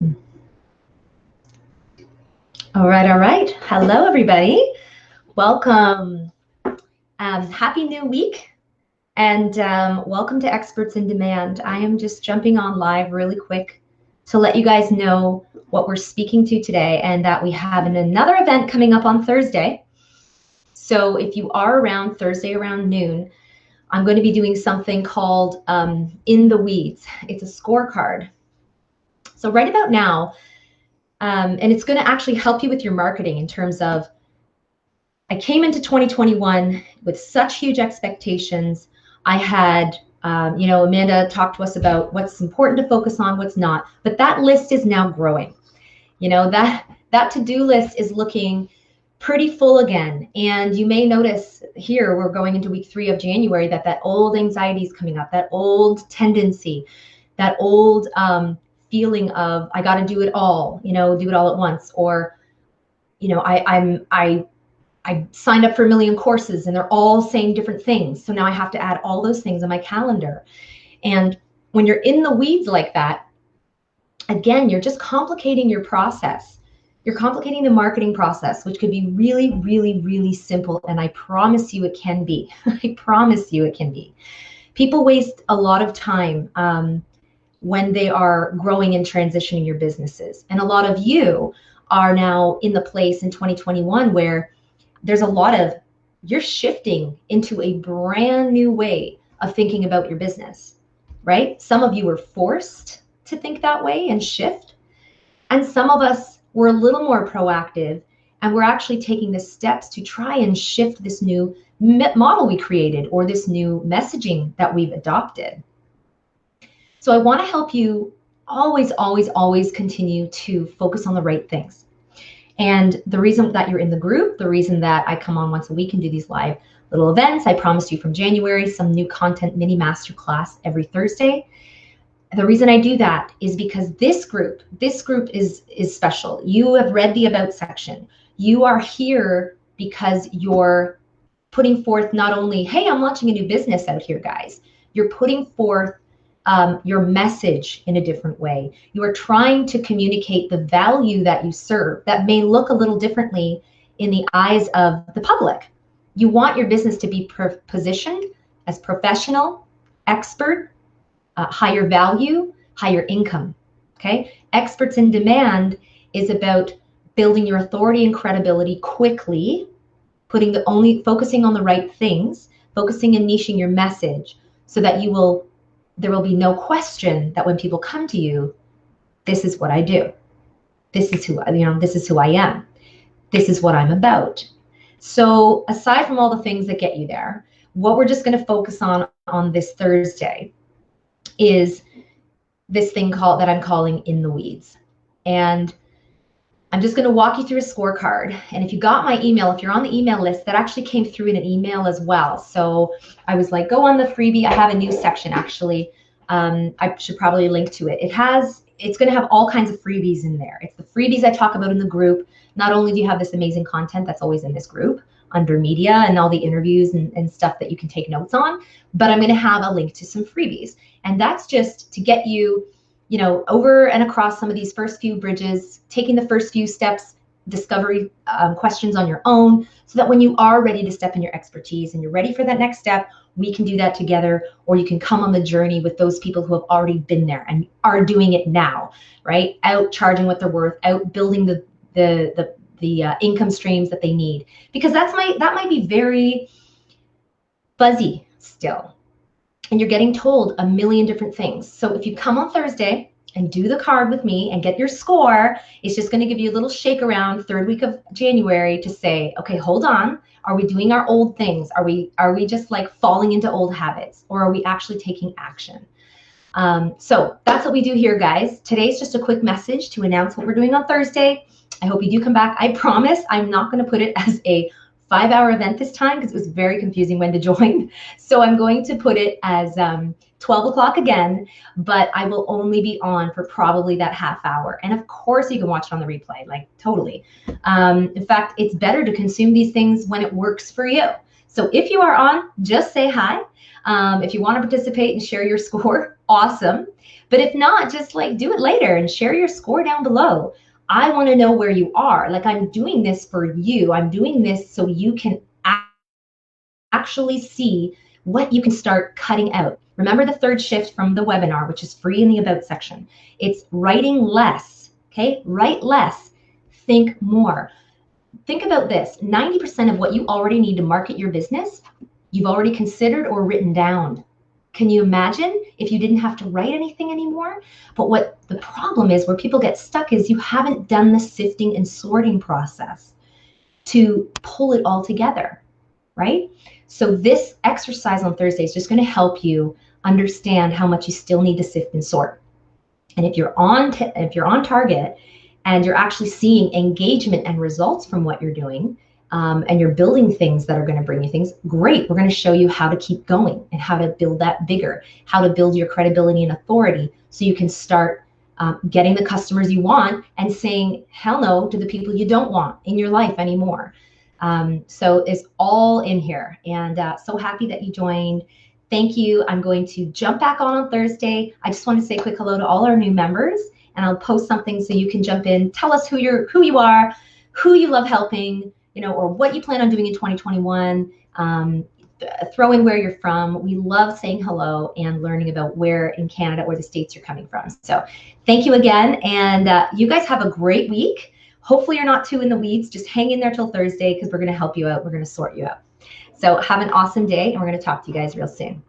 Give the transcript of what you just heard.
All right, all right. Hello, everybody. Welcome. Happy new week, and welcome to Experts in Demand. I am just jumping on live really quick to let you guys know what we're speaking to today, and that we have another event coming up on Thursday. So if you are around Thursday around noon, I'm going to be doing something called In the Weeds. It's a scorecard. So right about now, and it's going to actually help you with your marketing in terms of, I came into 2021 with such huge expectations. I had, Amanda talked to us about what's important to focus on, what's not, but that list is now growing. That to-do list is looking pretty full again. And you may notice here, we're going into week 3 of January, that old anxiety is coming up, that old tendency, that old feeling of, I got to do it all, do it all at once. Or, I signed up for a million courses and they're all saying different things. So now I have to add all those things on my calendar. And when you're in the weeds like that, again, you're just complicating your process. You're complicating the marketing process, which could be really, really, really simple. And I promise you it can be. I promise you it can be. People waste a lot of time when they are growing and transitioning your businesses. And a lot of you are now in the place in 2021 where there's a lot of, you're shifting into a brand new way of thinking about your business, right? Some of you were forced to think that way and shift. And some of us were a little more proactive, and we're actually taking the steps to try and shift this new model we created, or this new messaging that we've adopted. So I want to help you always, always, always continue to focus on the right things. And the reason that you're in the group, the reason that I come on once a week and do these live little events, I promised you from January, some new content mini masterclass every Thursday. The reason I do that is because this group is special. You have read the About section. You are here because you're putting forth not only, hey, I'm launching a new business out here, guys. You're putting forth your message in a different way. You are trying to communicate the value that you serve that may look a little differently in the eyes of the public. You want your business to be positioned as professional, expert, higher value, higher income, okay? Experts in Demand is about building your authority and credibility quickly, focusing on the right things, focusing and niching your message so that there will be no question that when people come to you, this is what I do. This is who I am. This is what I'm about. So aside from all the things that get you there, what we're just going to focus on this Thursday is this thing that I'm calling In the Weeds. And I'm just going to walk you through a scorecard. And if you got my email, if you're on the email list, that actually came through in an email as well. So I was like, go on the freebie. I have a new section, actually. I should probably link to it. It's going to have all kinds of freebies in there. It's the freebies I talk about in the group. Not only do you have this amazing content that's always in this group under media and all the interviews and stuff that you can take notes on, but I'm going to have a link to some freebies. And that's just to get you, over and across some of these first few bridges, taking the first few steps, discovery questions on your own, so that when you are ready to step in your expertise and you're ready for that next step, we can do that together, or you can come on the journey with those people who have already been there and are doing it now, right? Out charging what they're worth, out building the income streams that they need, because that might be very fuzzy still. And you're getting told a million different things. So if you come on Thursday and do the card with me and get your score, it's just going to give you a little shake around 3rd week of January to say, okay, hold on. Are we doing our old things? Are we just like falling into old habits, or are we actually taking action? So that's what we do here, guys. Today's just a quick message to announce what we're doing on Thursday. I hope you do come back. I promise I'm not going to put it as a 5-hour event this time because it was very confusing when to join. So I'm going to put it as 12 o'clock again, but I will only be on for probably that half hour. And of course you can watch it on the replay, like totally. In fact, it's better to consume these things when it works for you. So if you are on, just say hi. If you want to participate and share your score, awesome. But if not, just like do it later and share your score down below. I want to know where you are. Like, I'm doing this for you. I'm doing this so you can actually see what you can start cutting out. Remember the third shift from the webinar, which is free in the About section. It's writing less, okay? Write less, think more. Think about this, 90% of what you already need to market your business, you've already considered or written down. Can you imagine if you didn't have to write anything anymore? But what the problem is, where people get stuck, is you haven't done the sifting and sorting process to pull it all together, right? So this exercise on Thursday is just going to help you understand how much you still need to sift and sort. And if you're on target and you're actually seeing engagement and results from what you're doing, and you're building things that are going to bring you things, great. We're going to show you how to keep going and how to build that bigger, how to build your credibility and authority so you can start getting the customers you want and saying hell no to the people you don't want in your life anymore. So it's all in here, and so happy that you joined. Thank you. I'm going to jump back on Thursday. I just want to say a quick hello to all our new members, and I'll post something so you can jump in, tell us who you are, who you love helping, or what you plan on doing in 2021. Throw in where you're from. We love saying hello and learning about where in Canada or the States you're coming from. So thank you again, and you guys have a great week. Hopefully you're not too in the weeds. Just hang in there till Thursday, because we're going to help you out. We're going to sort you out. So have an awesome day, and we're going to talk to you guys real soon.